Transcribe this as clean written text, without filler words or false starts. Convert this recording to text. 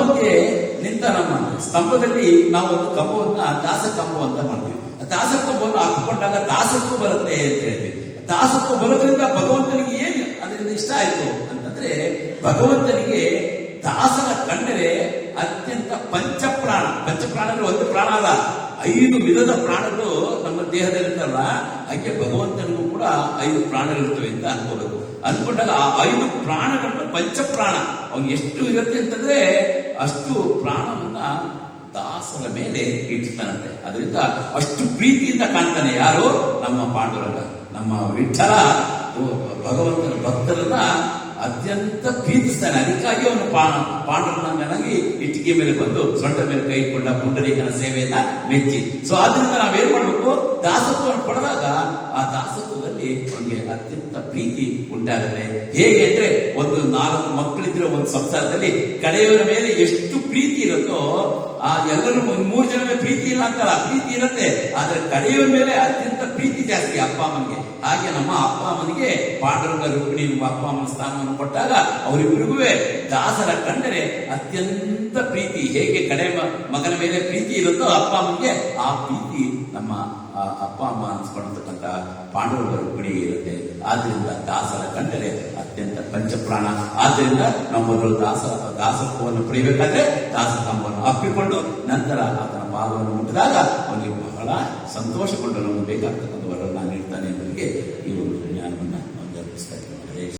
ಸ್ತಂಭಕ್ಕೆ ನಿಂತ ನಮ್ಮ ಸ್ತಂಭದಲ್ಲಿ ನಾವು ಒಂದು ಕಂಬವನ್ನ ದಾಸ ಕಂಬ ಅಂತ ಮಾಡ್ತೀವಿ. ದಾಸ ಕಂಬವನ್ನು ಹಾಕಿಕೊಂಡಾಗ ದಾಸತ್ವ ಬರುತ್ತೆ ಅಂತ ಹೇಳ್ತೀವಿ. ದಾಸತ್ವ ಬರೋದ್ರಿಂದ ಭಗವಂತನಿಗೆ ಏನು ಅದರಿಂದ ಇಷ್ಟ ಆಯ್ತು ಅಂತಂದ್ರೆ, ಭಗವಂತನಿಗೆ ದಾಸನ ಕಂಡರೆ ಅತ್ಯಂತ ಪಂಚಪ್ರಾಣಗಳು ಒಂದು ಪ್ರಾಣ ಅಲ್ಲ, 5 ವಿಧದ ಪ್ರಾಣಗಳು ನಮ್ಮ ದೇಹದಲ್ಲಿರ್ತಲ್ಲ. ಹಾಗೆ ಭಗವಂತನಿಗೂ ಕೂಡ 5 ಪ್ರಾಣಗಳಿರ್ತವೆ ಅಂತ ಅನ್ಕೋಬೇಕು. ಅನ್ಕೊಂಡಾಗ ಆ 5 ಪ್ರಾಣಗಳನ್ನ ಪಂಚಪ್ರಾಣ ಅವ್ನು ಎಷ್ಟು ಇರುತ್ತೆ ಅಂತಂದ್ರೆ ಅಷ್ಟು ಪ್ರಾಣವನ್ನ ದಾಸರ ಮೇಲೆ ಇಡ್ತಾನಂತೆ. ಅದರಿಂದ ಅಷ್ಟು ಪ್ರೀತಿಯಿಂದ ಕಾಣ್ತಾನೆ. ಯಾರು? ನಮ್ಮ ಪಾಂಡುರಂಗ, ನಮ್ಮ ವಿಠಲ ಭಗವಂತನ ಭಕ್ತರನ್ನ ಅತ್ಯಂತ ಪ್ರೀತಿಸ್ತಾನೆ. ಅದಕ್ಕಾಗಿ ಅವನು ಪಾಂಡುರಂಗನಾಗಿ ಇಟ್ಟಿಗೆ ಮೇಲೆ ಬಂದು ಸೊಂಟ ಮೇಲೆ ಕೈ ಇಟ್ಕೊಂಡ ಪುಂಡರೀಕನ ಸೇವೆಯನ್ನ ಮೆಚ್ಚಿ. ಸೊ ಆದ್ರಿಂದ ನಾವೇನ್ ಮಾಡ್ಬೇಕು, ದಾಸತ್ವವನ್ನು ಪಡೆದಾಗ ಆ ದಾಸತ್ವದಲ್ಲಿ ಅವನಿಗೆ ಅತ್ಯಂತ ಪ್ರೀತಿ ಉಂಟಾಗುತ್ತೆ. ಹೇಗೆ ಅಂದ್ರೆ, ಒಂದು 4 ಮಕ್ಕಳಿದ್ರೆ ಒಂದು ಸಂಸಾರದಲ್ಲಿ ಕಡೆಯವರ ಮೇಲೆ ಎಷ್ಟು ಪ್ರೀತಿ ಇರುತ್ತೋ, ಆ ಎಲ್ಲರೂ 3 ಜನ ಮೇಲೆ ಪ್ರೀತಿ ಇಲ್ಲ ಅಂತಲ್ಲ, ಪ್ರೀತಿ ಇರುತ್ತೆ. ಆದ್ರೆ ಕಡೆಯವರ ಮೇಲೆ ಅತ್ಯಂತ ಪ್ರೀತಿ ಜಾಸ್ತಿ ಅಪ್ಪ ಅಮ್ಮನಿಗೆ. ಹಾಗೆ ನಮ್ಮ ಅಪ್ಪ ಅಮ್ಮನಿಗೆ ಪಾಂಡುರಂಗ ರುಕ್ಮಿಣಿ ಅಪ್ಪ ಅಮ್ಮನ ಸ್ಥಾನವನ್ನು ಕೊಟ್ಟಾಗ ಅವರಿಬ್ಬರಿಗೂ ದಾಸರ ಕಂಡರೆ ಅತ್ಯಂತ ಪ್ರೀತಿ. ಹೇಗೆ ಕಡೆ ಮಗನ ಮೇಲೆ ಪ್ರೀತಿ ಇರುತ್ತೋ ಅಪ್ಪ ಅಮ್ಮನಿಗೆ, ಆ ಪ್ರೀತಿ ನಮ್ಮ ಅಪ್ಪ ಅಮ್ಮ ಅನ್ಸ್ಕೊಂಡಂತ ಪಾಂಡುರಂಗ ರುಕ್ಮಿಣಿಗೆ ಇರುತ್ತೆ. ಆದ್ರಿಂದ ದಾಸರ ಕಂಡರೆ ಅತ್ಯಂತ ಪಂಚಪ್ರಾಣ. ಆದ್ರಿಂದ ನಾವು ಮೊದಲು ದಾಸತ್ವವನ್ನು ಪಡೆಯಬೇಕಾದ್ರೆ ದಾಸತ್ವವನ್ನು ಅಪ್ಪಿಕೊಂಡು ನಂತರ ಆತನ ಪಾದವನ್ನು ಮುಟ್ಟಿದಾಗ ಅವನಿಗೆ ಬಹಳ ಸಂತೋಷಗೊಂಡು ನಮಗೆ ಬೇಕಾಗ್ತಕ್ಕಂಥ ವರವನ್ನು ನೀಡ್ತಾನೆ ಎಂಬುದಕ್ಕೆ ಈ ಒಂದು ಜ್ಞಾನವನ್ನು